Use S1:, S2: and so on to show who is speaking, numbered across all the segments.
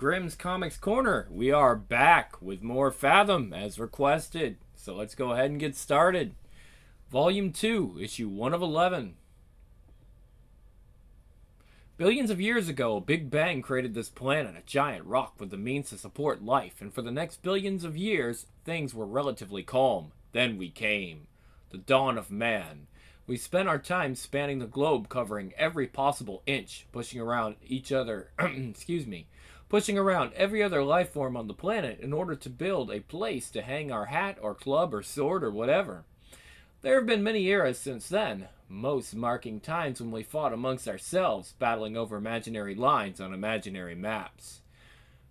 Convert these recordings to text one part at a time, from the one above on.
S1: Grimm's Comics Corner. We are back with more Fathom as requested. So let's go ahead and get started. Volume 2, Issue 1 of 11. Billions of years ago, a Big Bang created this planet, a giant rock with the means to support life, and for the next billions of years, things were relatively calm. Then we came. The dawn of man. We spent our time spanning the globe, covering every possible inch, pushing around each other, pushing around every other life form on the planet in order to build a place to hang our hat or club or sword or whatever. There have been many eras since then, most marking times when we fought amongst ourselves, battling over imaginary lines on imaginary maps.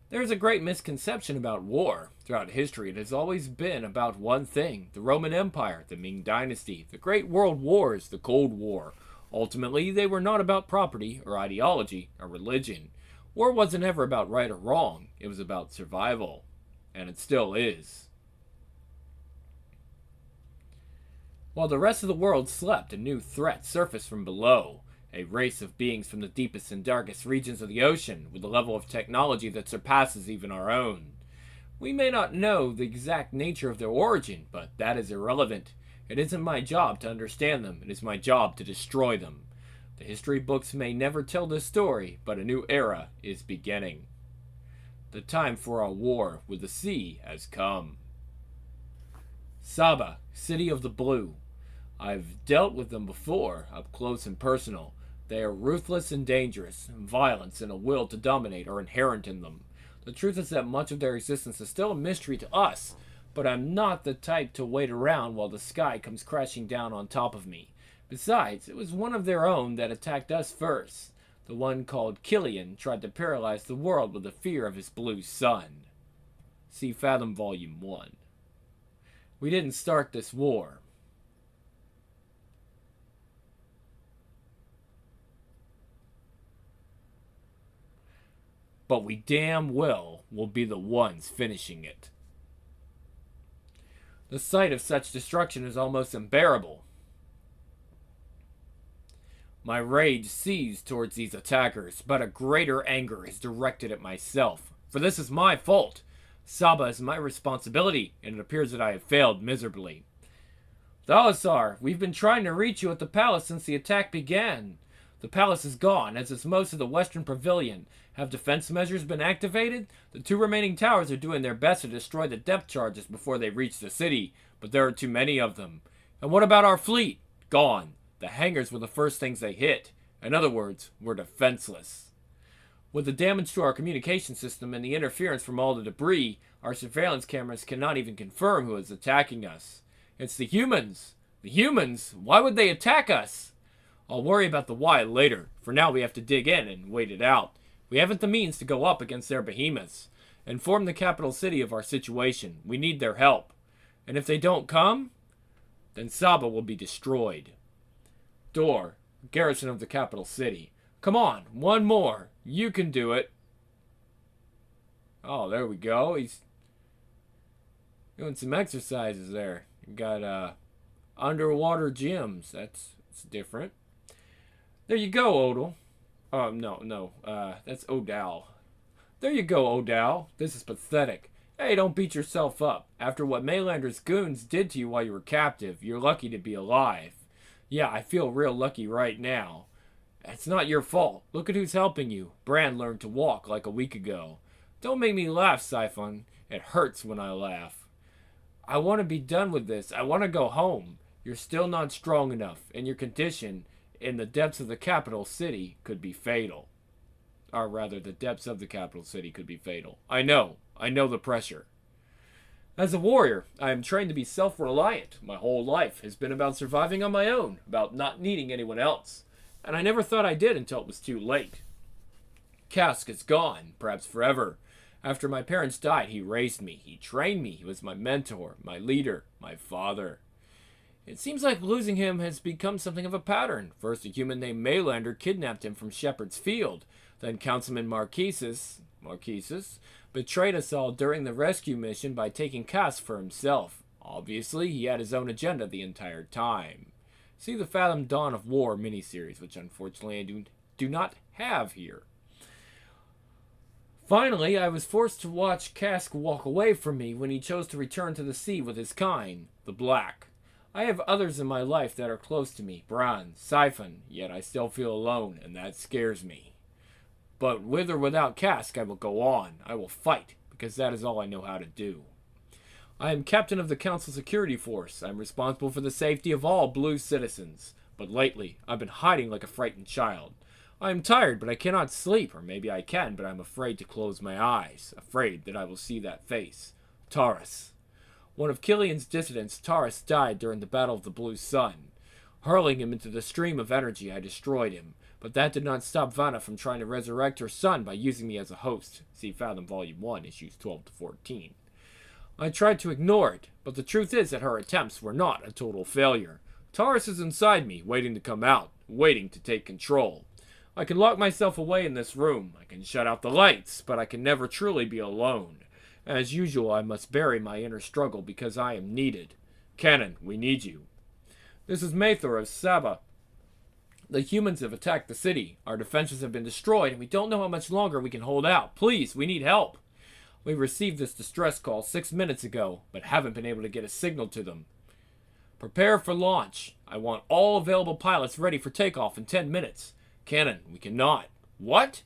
S1: There is a great misconception about war. Throughout history, it has always been about one thing: the Roman Empire, the Ming Dynasty, the Great World Wars, the Cold War. Ultimately, they were not about property or ideology or religion. War wasn't ever about right or wrong. It was about survival. And it still is. While the rest of the world slept, a new threat surfaced from below. A race of beings from the deepest and darkest regions of the ocean, with a level of technology that surpasses even our own. We may not know the exact nature of their origin, but that is irrelevant. It isn't my job to understand them, it is my job to destroy them. The history books may never tell this story, but a new era is beginning. The time for our war with the sea has come. Saba, City of the Blue. I've dealt with them before, up close and personal. They are ruthless and dangerous. Violence and a will to dominate are inherent in them. The truth is that much of their existence is still a mystery to us, but I'm not the type to wait around while the sky comes crashing down on top of me. Besides, it was one of their own that attacked us first. The one called Killian tried to paralyze the world with the fear of his blue sun. See Fathom Volume 1. We didn't start this war. But we damn well will be the ones finishing it. The sight of such destruction is almost unbearable. My rage seized towards these attackers, but a greater anger is directed at myself, for this is my fault. Saba is my responsibility, and it appears that I have failed miserably. Thalasar, we've been trying to reach you at the palace since the attack began. The palace is gone, as is most of the western pavilion. Have defense measures been activated? The two remaining towers are doing their best to destroy the depth charges before they reach the city, but there are too many of them. And what about our fleet? Gone. The hangars were the first things they hit. In other words, we're defenseless. With the damage to our communication system and the interference from all the debris, our surveillance cameras cannot even confirm who is attacking us. It's the humans. The humans? Why would they attack us? I'll worry about the why later. For now, we have to dig in and wait it out. We haven't the means to go up against their behemoths. Inform the capital city of our situation. We need their help. And if they don't come, then Saba will be destroyed. Door, garrison of the capital city. Come on, one more. You can do it. Oh, there we go. He's doing some exercises there. Got underwater gyms. That's different. There you go, Odal. No. That's Odal. There you go, Odal. This is pathetic. Hey, don't beat yourself up. After what Maylander's goons did to you while you were captive, you're lucky to be alive. Yeah, I feel real lucky right now. It's not your fault. Look at who's helping you. Bran learned to walk like a week ago. Don't make me laugh, Siphon. It hurts when I laugh. I want to be done with this. I want to go home. You're still not strong enough, and your condition in the depths of the capital city could be fatal. Or rather, the depths of the capital city could be fatal. I know the pressure. As a warrior, I am trained to be self-reliant. My whole life has been about surviving on my own, about not needing anyone else. And I never thought I did until it was too late. Cask is gone, perhaps forever. After my parents died, he raised me. He trained me. He was my mentor, my leader, my father. It seems like losing him has become something of a pattern. First, a human named Maylander kidnapped him from Shepherd's Field. Then Councilman Marquises betrayed us all during the rescue mission by taking Cass for himself. Obviously, he had his own agenda the entire time. See the Fathom Dawn of War miniseries, which unfortunately I do not have here. Finally, I was forced to watch Cask walk away from me when he chose to return to the sea with his kind, the Black. I have others in my life that are close to me, Bran, Siphon, yet I still feel alone, and that scares me. But with or without Cask, I will go on. I will fight, because that is all I know how to do. I am captain of the Council Security Force. I am responsible for the safety of all blue citizens. But lately, I've been hiding like a frightened child. I am tired, but I cannot sleep, or maybe I can, but I'm afraid to close my eyes, afraid that I will see that face. Taurus. One of Killian's dissidents, Taurus, died during the Battle of the Blue Sun. Hurling him into the stream of energy, I destroyed him, but that did not stop Vanna from trying to resurrect her son by using me as a host. See Fathom Volume 1, Issues 12 to 14. I tried to ignore it, but the truth is that her attempts were not a total failure. Taurus is inside me, waiting to come out, waiting to take control. I can lock myself away in this room, I can shut out the lights, but I can never truly be alone. As usual, I must bury my inner struggle because I am needed. Cannon, we need you. This is Mathor of Saba. The humans have attacked the city. Our defenses have been destroyed, and we don't know how much longer we can hold out. Please, we need help. We received this distress call 6 minutes ago, but haven't been able to get a signal to them. Prepare for launch. I want all available pilots ready for takeoff in 10 minutes. Cannon, we cannot. What?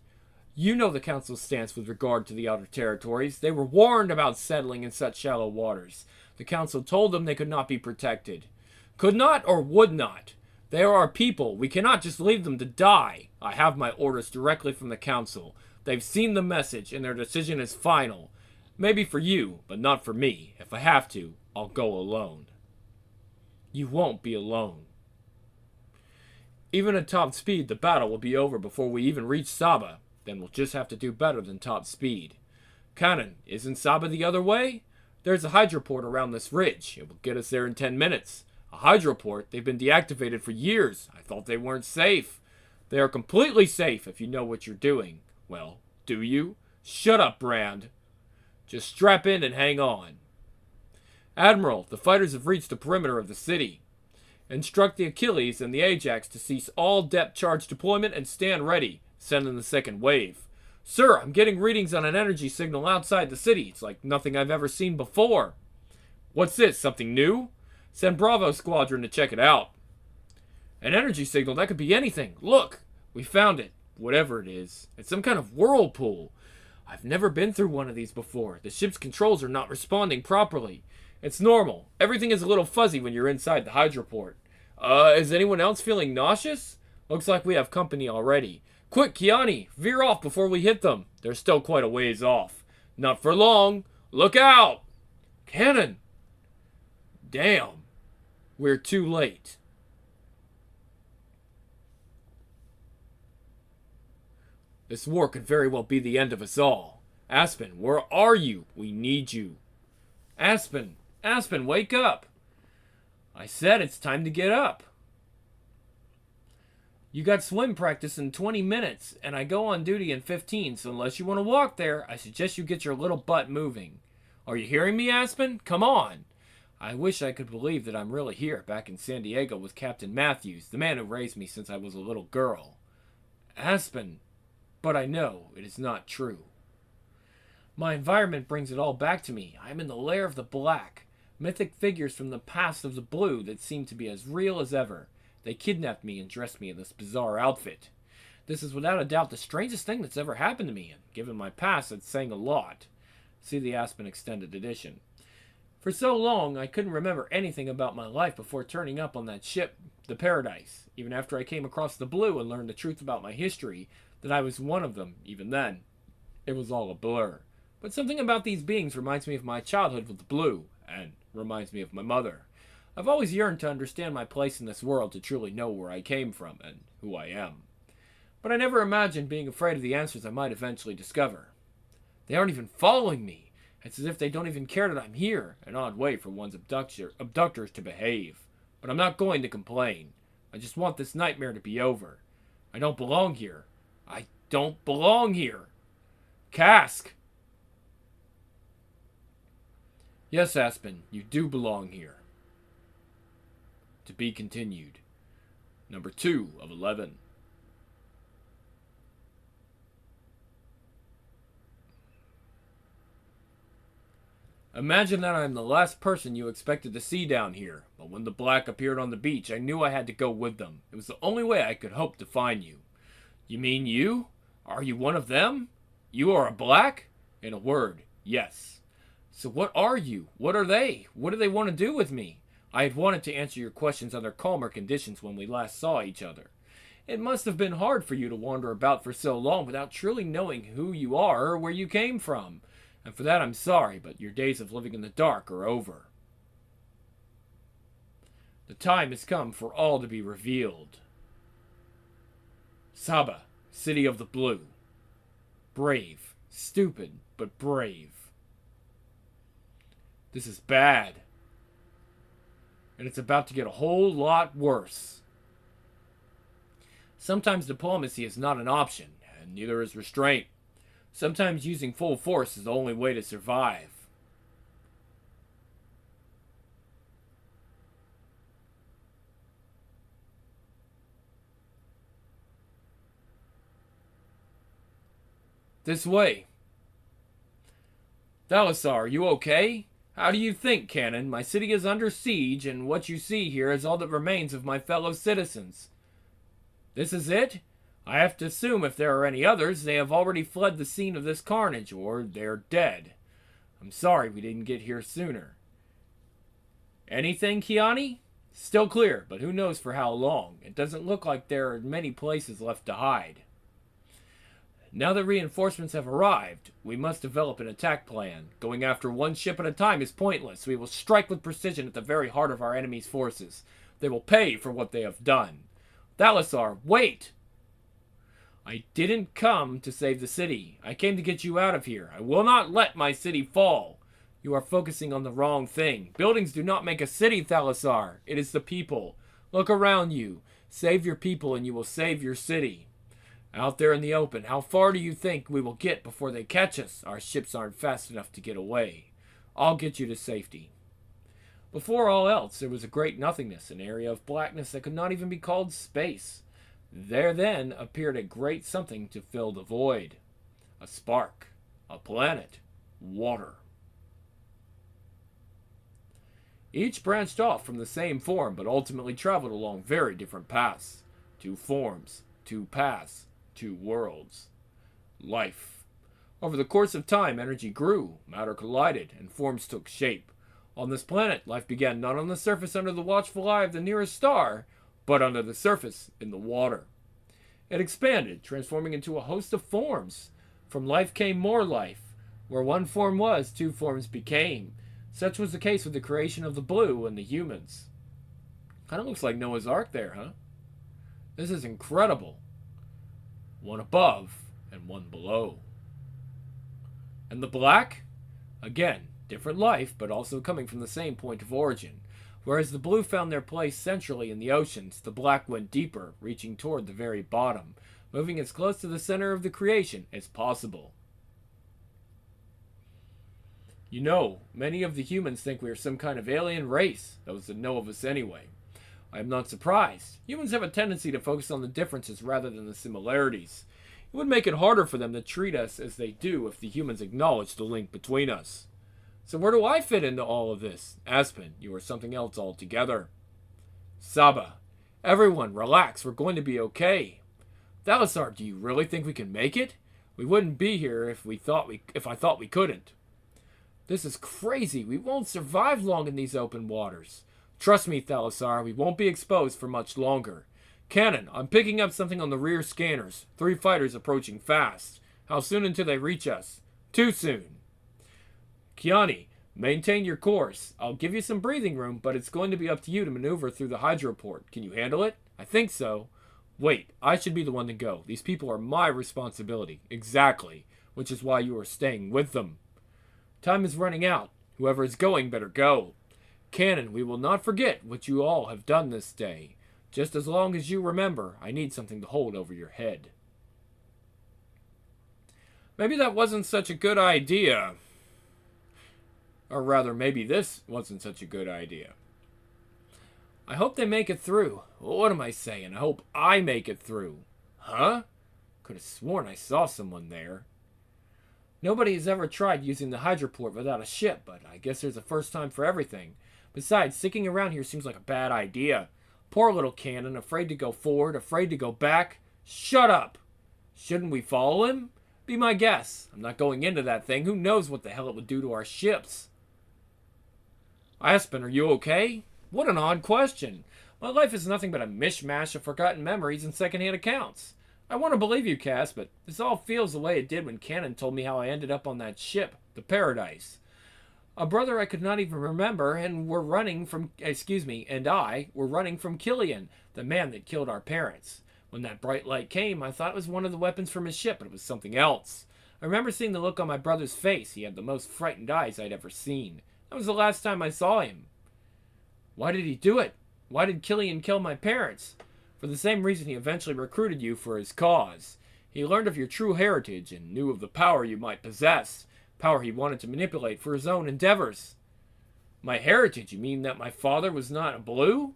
S1: You know the Council's stance with regard to the outer territories. They were warned about settling in such shallow waters. The Council told them they could not be protected. Could not or would not? They are our people. We cannot just leave them to die. I have my orders directly from the Council. They've seen the message, and their decision is final. Maybe for you, but not for me. If I have to, I'll go alone. You won't be alone. Even at top speed, the battle will be over before we even reach Saba. Then we'll just have to do better than top speed. Cannon, isn't Saba the other way? There's a hydroport around this ridge. It will get us there in 10 minutes. A hydroport? They've been deactivated for years. I thought they weren't safe. They are completely safe if you know what you're doing. Well, do you? Shut up, Brand. Just strap in and hang on. Admiral, the fighters have reached the perimeter of the city. Instruct the Achilles and the Ajax to cease all depth charge deployment and stand ready. Send in the second wave. Sir, I'm getting readings on an energy signal outside the city. It's like nothing I've ever seen before. What's this, something new? Send Bravo Squadron to check it out. An energy signal? That could be anything. Look, we found it. Whatever it is. It's some kind of whirlpool. I've never been through one of these before. The ship's controls are not responding properly. It's normal. Everything is a little fuzzy when you're inside the hydroport. Is anyone else feeling nauseous? Looks like we have company already. Quick, Kiani, veer off before we hit them. They're still quite a ways off. Not for long. Look out! Cannon! Damn. We're too late. This war could very well be the end of us all. Aspen, where are you? We need you. Aspen, wake up. I said it's time to get up. You got swim practice in 20 minutes, and I go on duty in 15, so unless you want to walk there, I suggest you get your little butt moving. Are you hearing me, Aspen? Come on. I wish I could believe that I'm really here, back in San Diego with Captain Matthews, the man who raised me since I was a little girl. Aspen, but I know it is not true. My environment brings it all back to me. I am in the lair of the Black. Mythic figures from the past of the Blue that seem to be as real as ever. They kidnapped me and dressed me in this bizarre outfit. This is without a doubt the strangest thing that's ever happened to me, and given my past, it's saying a lot. See the Aspen Extended Edition. For so long, I couldn't remember anything about my life before turning up on that ship, the Paradise. Even after I came across the Blue and learned the truth about my history, that I was one of them, even then, it was all a blur. But something about these beings reminds me of my childhood with the Blue, and reminds me of my mother. I've always yearned to understand my place in this world, to truly know where I came from and who I am. But I never imagined being afraid of the answers I might eventually discover. They aren't even following me. It's as if they don't even care that I'm here, an odd way for one's abductors to behave. But I'm not going to complain. I just want this nightmare to be over. I don't belong here. I don't belong here. Cask! Yes, Aspen, you do belong here. To be continued. Number 2 of 11. Imagine that I'm the last person you expected to see down here, but when the black appeared on the beach, I knew I had to go with them. It was the only way I could hope to find you. You mean you? Are you one of them? You are a black? In a word, yes. So what are you? What are they? What do they want to do with me? I had wanted to answer your questions under calmer conditions when we last saw each other. It must have been hard for you to wander about for so long without truly knowing who you are or where you came from. And for that I'm sorry, but your days of living in the dark are over. The time has come for all to be revealed. Saba, City of the Blue. Brave. Stupid, but brave. This is bad. And it's about to get a whole lot worse. Sometimes diplomacy is not an option, and neither is restraint. Sometimes using full force is the only way to survive. This way. Thalasar, are you okay? How do you think, Canon? My city is under siege, and what you see here is all that remains of my fellow citizens. This is it? I have to assume if there are any others, they have already fled the scene of this carnage, or they're dead. I'm sorry we didn't get here sooner. Anything, Kiani? Still clear, but who knows for how long. It doesn't look like there are many places left to hide. Now that reinforcements have arrived, we must develop an attack plan. Going after one ship at a time is pointless. We will strike with precision at the very heart of our enemy's forces. They will pay for what they have done. Thalasar, wait! I didn't come to save the city. I came to get you out of here. I will not let my city fall. You are focusing on the wrong thing. Buildings do not make a city, Thalasar. It is the people. Look around you. Save your people and you will save your city. Out there in the open, how far do you think we will get before they catch us? Our ships aren't fast enough to get away. I'll get you to safety. Before all else, there was a great nothingness, an area of blackness that could not even be called space. There then appeared a great something to fill the void. A spark. A planet. Water. Each branched off from the same form, but ultimately traveled along very different paths. Two forms. Two paths. Two worlds. Life. Over the course of time, energy grew, matter collided, and forms took shape. On this planet, life began not on the surface under the watchful eye of the nearest star, but under the surface in the water. It expanded, transforming into a host of forms. From life came more life. Where one form was, two forms became. Such was the case with the creation of the blue and the humans. Kind of looks like Noah's Ark there, huh? This is incredible. One above and one below. And the black? Again, different life, but also coming from the same point of origin. Whereas the blue found their place centrally in the oceans, the black went deeper, reaching toward the very bottom, moving as close to the center of the creation as possible. You know, many of the humans think we are some kind of alien race, those that know of us anyway. I am not surprised. Humans have a tendency to focus on the differences rather than the similarities. It would make it harder for them to treat us as they do if the humans acknowledged the link between us. So where do I fit into all of this? Aspen, you are something else altogether. Saba, everyone, relax, we're going to be okay. Thalasar, do you really think we can make it? We wouldn't be here if I thought we couldn't. This is crazy. We won't survive long in these open waters. Trust me, Thalasar, we won't be exposed for much longer. Cannon, I'm picking up something on the rear scanners. 3 fighters approaching fast. How soon until they reach us? Too soon. Kiani, maintain your course. I'll give you some breathing room, but it's going to be up to you to maneuver through the hydroport. Can you handle it? I think so. Wait, I should be the one to go. These people are my responsibility. Exactly. Which is why you are staying with them. Time is running out. Whoever is going better go. Cannon, we will not forget what you all have done this day. Just as long as you remember, I need something to hold over your head. Maybe that wasn't such a good idea. Or rather, maybe this wasn't such a good idea. I hope they make it through. What am I saying? I hope I make it through. Huh? Could have sworn I saw someone there. Nobody has ever tried using the hydroport without a ship, but I guess there's a first time for everything. Besides, sticking around here seems like a bad idea. Poor little Cannon, afraid to go forward, afraid to go back. Shut up! Shouldn't we follow him? Be my guess. I'm not going into that thing. Who knows what the hell it would do to our ships? Aspen, are you okay? What an odd question. My life is nothing but a mishmash of forgotten memories and secondhand accounts. I want to believe you, Cass, but this all feels the way it did when Cannon told me how I ended up on that ship, the Paradise. A brother I could not even remember, and I were running from Killian, the man that killed our parents. When that bright light came, I thought it was one of the weapons from his ship, but it was something else. I remember seeing the look on my brother's face. He had the most frightened eyes I'd ever seen. That was the last time I saw him. Why did he do it? Why did Killian kill my parents? For the same reason he eventually recruited you for his cause. He learned of your true heritage and knew of the power you might possess. Power he wanted to manipulate for his own endeavors. My heritage? You mean that my father was not a blue?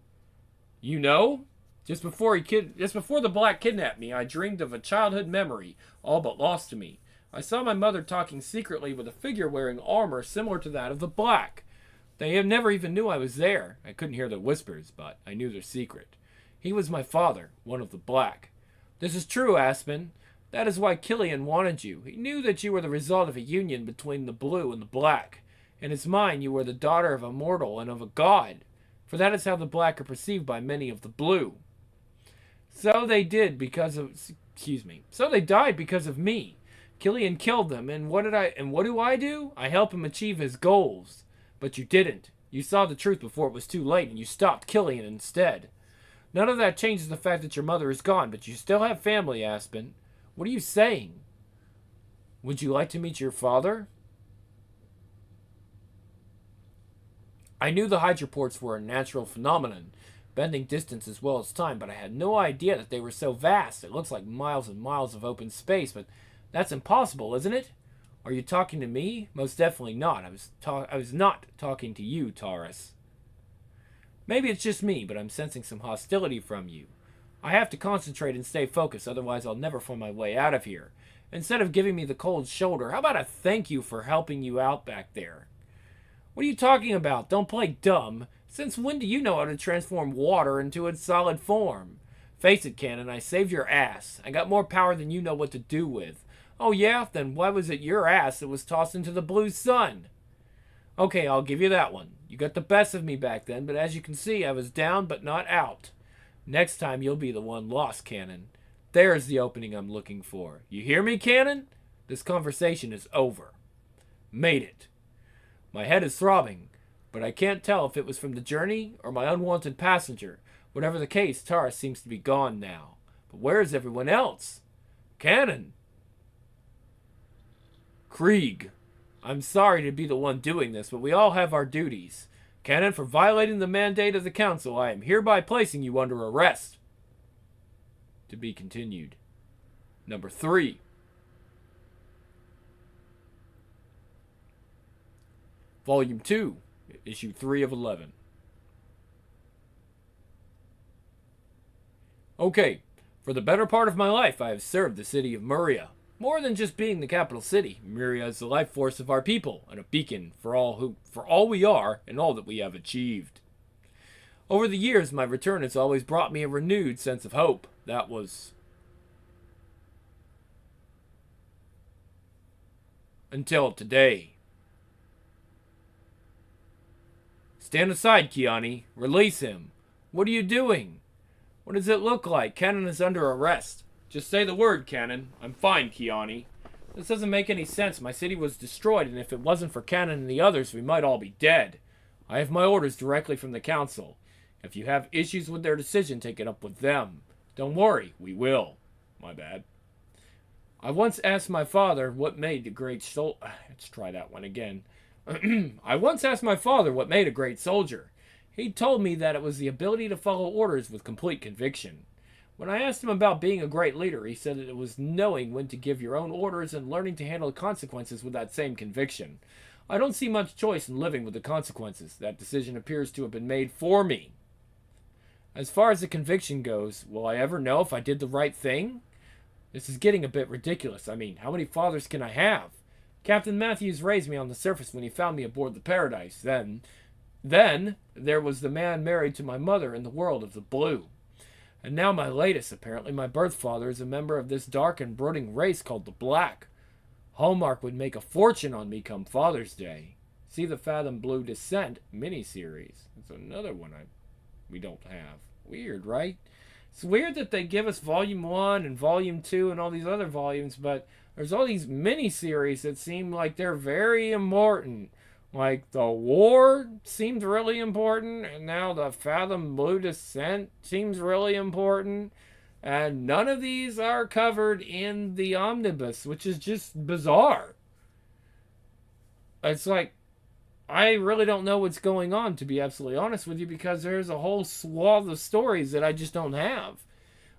S1: You know? Just before the black kidnapped me, I dreamed of a childhood memory, all but lost to me. I saw my mother talking secretly with a figure wearing armor similar to that of the black. They never even knew I was there. I couldn't hear their whispers, but I knew their secret. He was my father, one of the black. This is true, Aspen. That is why Killian wanted you. He knew that you were the result of a union between the blue and the black. In his mind, you were the daughter of a mortal and of a god. For that is how the black are perceived by many of the blue. So they died because of me. Killian killed them, and what do I do? I help him achieve his goals. But you didn't. You saw the truth before it was too late, and you stopped Killian instead. None of that changes the fact that your mother is gone, but you still have family, Aspen. What are you saying? Would you like to meet your father? I knew the hydroports were a natural phenomenon, bending distance as well as time, but I had no idea that they were so vast. It looks like miles and miles of open space, but that's impossible, isn't it? Are you talking to me? Most definitely not. I was not talking to you, Taurus. Maybe it's just me, but I'm sensing some hostility from you. I have to concentrate and stay focused, otherwise I'll never find my way out of here. Instead of giving me the cold shoulder, how about a thank you for helping you out back there? What are you talking about? Don't play dumb. Since when do you know how to transform water into its solid form? Face it, Cannon, I saved your ass. I got more power than you know what to do with. Oh yeah? Then why was it your ass that was tossed into the blue sun? Okay, I'll give you that one. You got the best of me back then, but as you can see, I was down but not out. Next time, you'll be the one lost, Cannon. There's the opening I'm looking for. You hear me, Cannon? This conversation is over. Made it. My head is throbbing, but I can't tell if it was from the journey or my unwanted passenger. Whatever the case, Taurus seems to be gone now. But where is everyone else? Cannon! Krieg. I'm sorry to be the one doing this, but we all have our duties. Cannon, for violating the mandate of the council, I am hereby placing you under arrest. To be continued. Number 3. Volume 2, Issue 3 of 11. Okay, for the better part of my life, I have served the city of Muria. More than just being the capital city, Muria is the life force of our people and a beacon for all we are and all that we have achieved. Over the years, my return has always brought me a renewed sense of hope. That was until today. Stand aside, Kiani. Release him. What are you doing? What does it look like? Cannon is under arrest. Just say the word, Cannon. I'm fine, Kiani. This doesn't make any sense. My city was destroyed, and if it wasn't for Cannon and the others, we might all be dead. I have my orders directly from the council. If you have issues with their decision, take it up with them. Don't worry, we will. My bad. I once asked my father what made a great soldier. Let's try that one again. I once asked my father what made a great soldier. He told me that it was the ability to follow orders with complete conviction. When I asked him about being a great leader, he said that it was knowing when to give your own orders and learning to handle consequences with that same conviction. I don't see much choice in living with the consequences. That decision appears to have been made for me. As far as the conviction goes, will I ever know if I did the right thing? This is getting a bit ridiculous. I mean, how many fathers can I have? Captain Matthews raised me on the surface when he found me aboard the Paradise. Then there was the man married to my mother in the world of the blue. And now my latest, apparently my birth father, is a member of this dark and brooding race called the Black. Hallmark would make a fortune on me come Father's Day. See the Fathom Blue Descent miniseries. It's another one we don't have. Weird, right? It's weird that they give us Volume 1 and Volume 2 and all these other volumes, but there's all these miniseries that seem like they're very important. Like, the war seemed really important, and now the Fathom Blue Descent seems really important. And none of these are covered in the Omnibus, which is just bizarre. It's like, I really don't know what's going on, to be absolutely honest with you, because there's a whole swath of stories that I just don't have.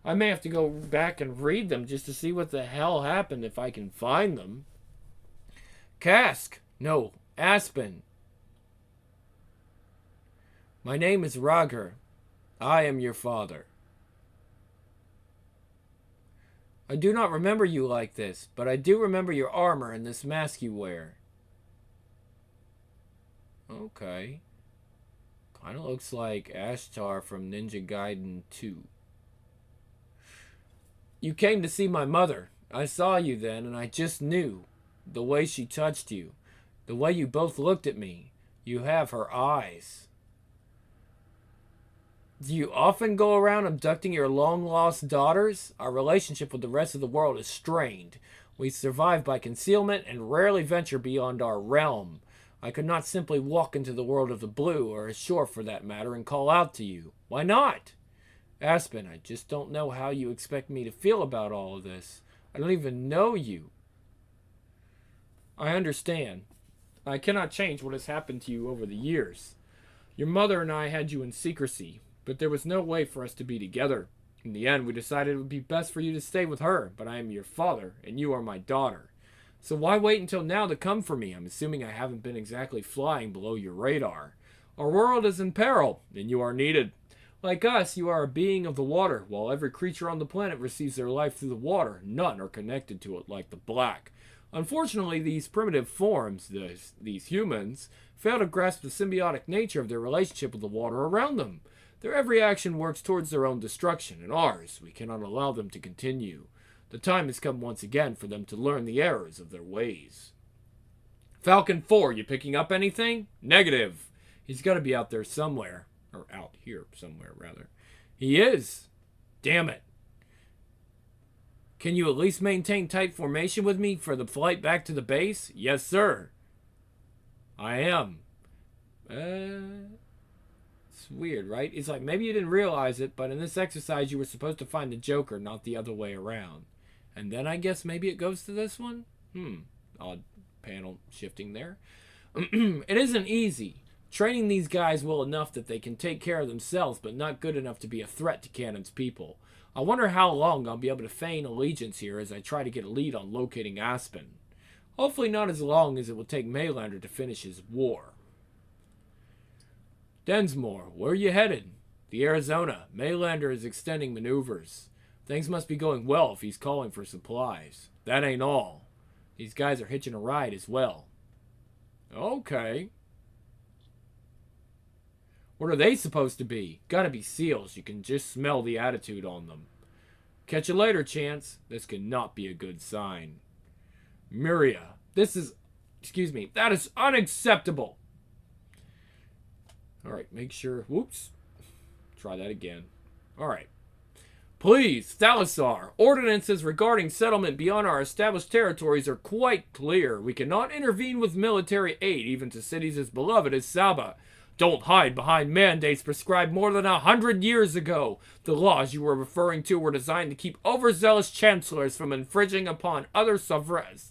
S1: I may have to go back and read them just to see what the hell happened if I can find them. Cask. No. Aspen. My name is Rager. I am your father. I do not remember you like this, but I do remember your armor and this mask you wear. Okay. Kind of looks like Ashtar from Ninja Gaiden 2. You came to see my mother. I saw you then, and I just knew. The way she touched you. The way you both looked at me. You have her eyes. Do you often go around abducting your long-lost daughters? Our relationship with the rest of the world is strained. We survive by concealment and rarely venture beyond our realm. I could not simply walk into the world of the blue, or ashore for that matter, and call out to you. Why not? Aspen, I just don't know how you expect me to feel about all of this. I don't even know you. I understand. I cannot change what has happened to you over the years. Your mother and I had you in secrecy, but there was no way for us to be together. In the end, we decided it would be best for you to stay with her, but I am your father, and you are my daughter. So why wait until now to come for me? I'm assuming I haven't been exactly flying below your radar. Our world is in peril, and you are needed. Like us, you are a being of the water. While every creature on the planet receives their life through the water, none are connected to it like the Black. Unfortunately, these primitive forms, these humans, fail to grasp the symbiotic nature of their relationship with the water around them. Their every action works towards their own destruction, and ours, we cannot allow them to continue. The time has come once again for them to learn the errors of their ways. Falcon 4, you picking up anything? Negative. He's got to be out there somewhere. Or out here somewhere, rather. He is. Damn it. Can you at least maintain tight formation with me for the flight back to the base? Yes, sir. I am. It's weird, right? It's like, maybe you didn't realize it, but in this exercise you were supposed to find the Joker, not the other way around. And then I guess maybe it goes to this one? Odd panel shifting there. It isn't easy. Training these guys well enough that they can take care of themselves, but not good enough to be a threat to Canon's people. I wonder how long I'll be able to feign allegiance here as I try to get a lead on locating Aspen. Hopefully not as long as it will take Maylander to finish his war. Densmore, where are you headed? The Arizona. Maylander is extending maneuvers. Things must be going well if he's calling for supplies. That ain't all. These guys are hitching a ride as well. Okay. What are they supposed to be? Gotta be SEALs. You can just smell the attitude on them. Catch you later, Chance. This cannot be a good sign. Miria. That is unacceptable. Alright, make sure. Whoops. Try that again. Alright. Please, Thalassar. Ordinances regarding settlement beyond our established territories are quite clear. We cannot intervene with military aid, even to cities as beloved as Saba. Don't hide behind mandates prescribed more than 100 years ago. The laws you were referring to were designed to keep overzealous chancellors from infringing upon other sovereignties.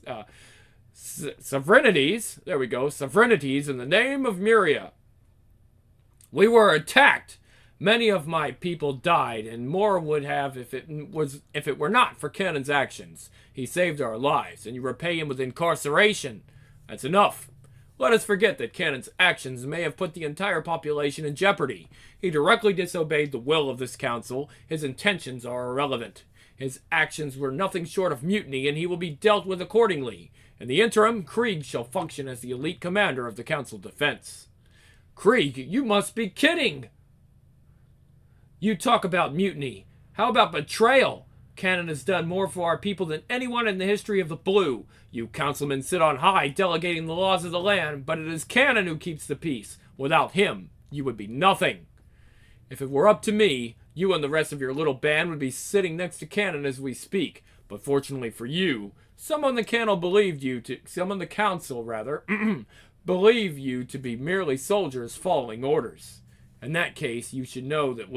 S1: There we go. Sovereignties in the name of Miria. We were attacked. Many of my people died, and more would have if it were not for Canon's actions. He saved our lives, and you repay him with incarceration. That's enough. Let us forget that Canon's actions may have put the entire population in jeopardy. He directly disobeyed the will of this council. His intentions are irrelevant. His actions were nothing short of mutiny, and he will be dealt with accordingly. In the interim, Krieg shall function as the elite commander of the Council Defense. Krieg, you must be kidding! You talk about mutiny. How about betrayal? Cannon has done more for our people than anyone in the history of the Blue. You councilmen sit on high, delegating the laws of the land, but it is Cannon who keeps the peace. Without him, you would be nothing. If it were up to me, you and the rest of your little band would be sitting next to Cannon as we speak. But fortunately for you, some on the council believe you to be merely soldiers following orders. In that case, you should know that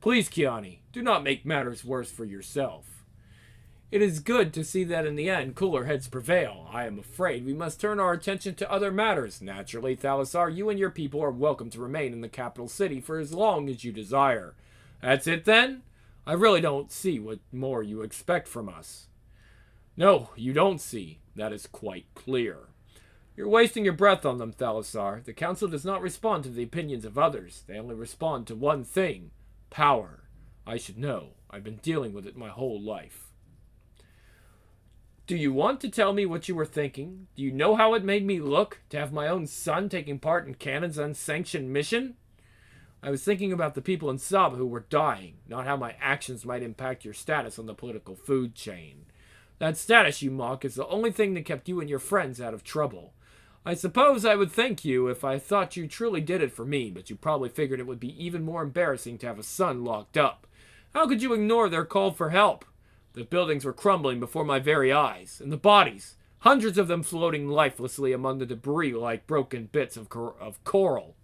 S1: Please, Kiani, do not make matters worse for yourself. It is good to see that in the end cooler heads prevail. I am afraid we must turn our attention to other matters. Naturally, Thalassar, you and your people are welcome to remain in the capital city for as long as you desire. That's it then? I really don't see what more you expect from us. No, you don't see. That is quite clear. You're wasting your breath on them, Thalassar. The council does not respond to the opinions of others. They only respond to one thing. Power. I should know. I've been dealing with it my whole life. Do you want to tell me what you were thinking? Do you know how it made me look to have my own son taking part in Cannon's unsanctioned mission? I was thinking about the people in Saba who were dying, not how my actions might impact your status on the political food chain. That status you mock is the only thing that kept you and your friends out of trouble. I suppose I would thank you if I thought you truly did it for me, but you probably figured it would be even more embarrassing to have a son locked up. How could you ignore their call for help? The buildings were crumbling before my very eyes, and the bodies, hundreds of them floating lifelessly among the debris like broken bits of coral.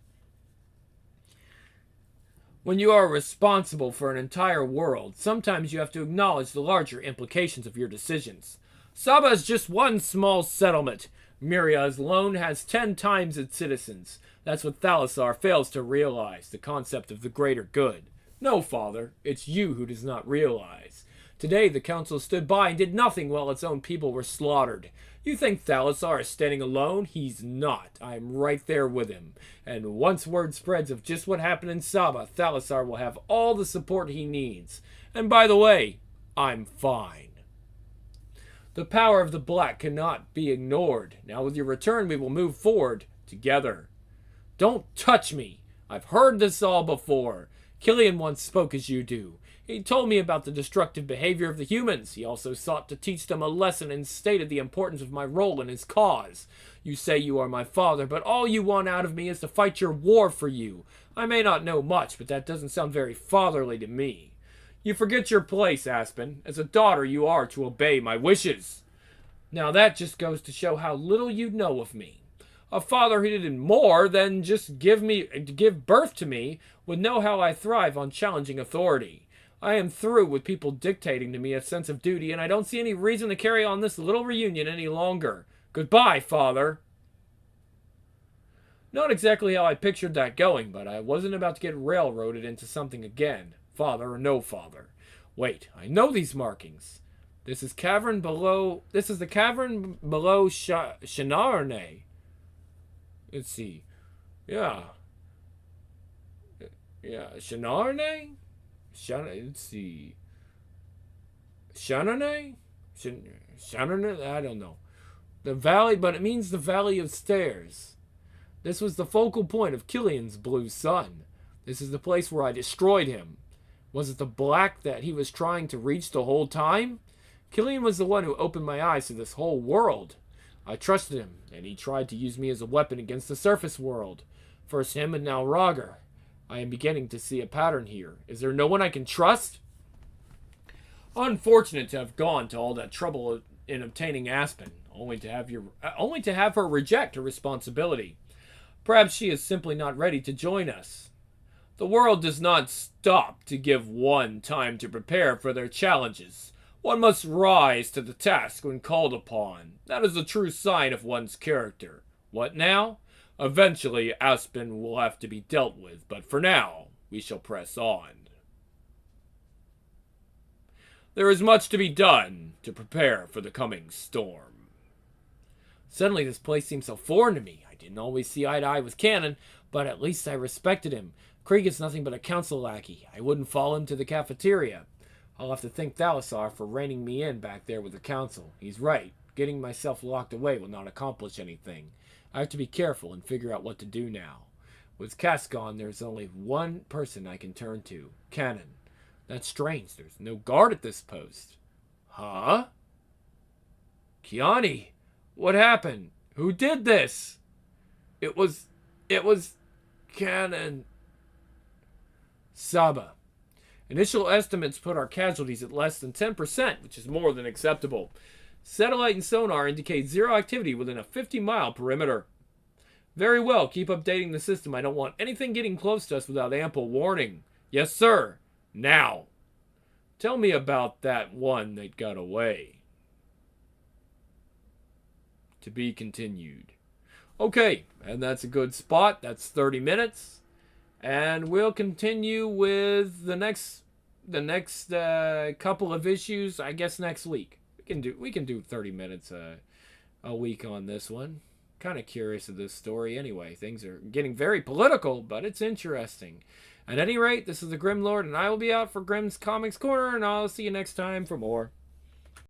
S1: When you are responsible for an entire world, sometimes you have to acknowledge the larger implications of your decisions. Saba is just one small settlement. Miria's alone has 10 times its citizens. That's what Thalassar fails to realize, the concept of the greater good. No, Father, it's you who does not realize. Today the council stood by and did nothing while its own people were slaughtered. You think Thalassar is standing alone? He's not. I am right there with him. And once word spreads of just what happened in Saba, Thalassar will have all the support he needs. And by the way, I'm fine. The power of the Black cannot be ignored. Now with your return, we will move forward together. Don't touch me. I've heard this all before. Killian once spoke as you do. He told me about the destructive behavior of the humans. He also sought to teach them a lesson and stated the importance of my role in his cause. You say you are my father, but all you want out of me is to fight your war for you. I may not know much, but that doesn't sound very fatherly to me. You forget your place, Aspen. As a daughter, you are to obey my wishes. Now that just goes to show how little you know of me. A father who did more than just give birth to me would know how I thrive on challenging authority. I am through with people dictating to me a sense of duty, and I don't see any reason to carry on this little reunion any longer. Goodbye, Father. Not exactly how I pictured that going, but I wasn't about to get railroaded into something again. Father or no father. Wait, I know these markings. This is the cavern below Shinarne. Let's see. Yeah, Shinarne? Let's see. Shanane? Shanane? I don't know. The valley, but it means the Valley of Stairs. This was the focal point of Killian's blue sun. This is the place where I destroyed him. Was it the Black that he was trying to reach the whole time? Killian was the one who opened my eyes to this whole world. I trusted him, and he tried to use me as a weapon against the surface world. First him and now Roger. I am beginning to see a pattern here. Is there no one I can trust? Unfortunate to have gone to all that trouble in obtaining Aspen, only to have her reject her responsibility. Perhaps she is simply not ready to join us. The world does not stop to give one time to prepare for their challenges. One must rise to the task when called upon. That is a true sign of one's character. What now? Eventually, Aspen will have to be dealt with, but for now, we shall press on. There is much to be done to prepare for the coming storm. Suddenly, this place seems so foreign to me. I didn't always see eye to eye with Cannon, but at least I respected him. Krieg is nothing but a council lackey. I wouldn't follow him to the cafeteria. I'll have to thank Thalassar for reining me in back there with the council. He's right. Getting myself locked away will not accomplish anything. I have to be careful and figure out what to do now. With Cass gone, there's only one person I can turn to. Cannon. That's strange. There's no guard at this post. Huh? Kiani, what happened? Who did this? It was Cannon. Saba. Initial estimates put our casualties at less than 10%, which is more than acceptable. Satellite and sonar indicate zero activity within a 50-mile perimeter. Very well, keep updating the system. I don't want anything getting close to us without ample warning. Yes, sir. Now. Tell me about that one that got away. To be continued. Okay, and that's a good spot. That's 30 minutes. And we'll continue with the next couple of issues, I guess, next week. We can do 30 minutes a week on this one. Kind of curious of this story anyway. Things are getting very political, but it's interesting. At any rate, this is the Grim Lord, and I will be out for Grim's Comics Corner, and I'll see you next time for more.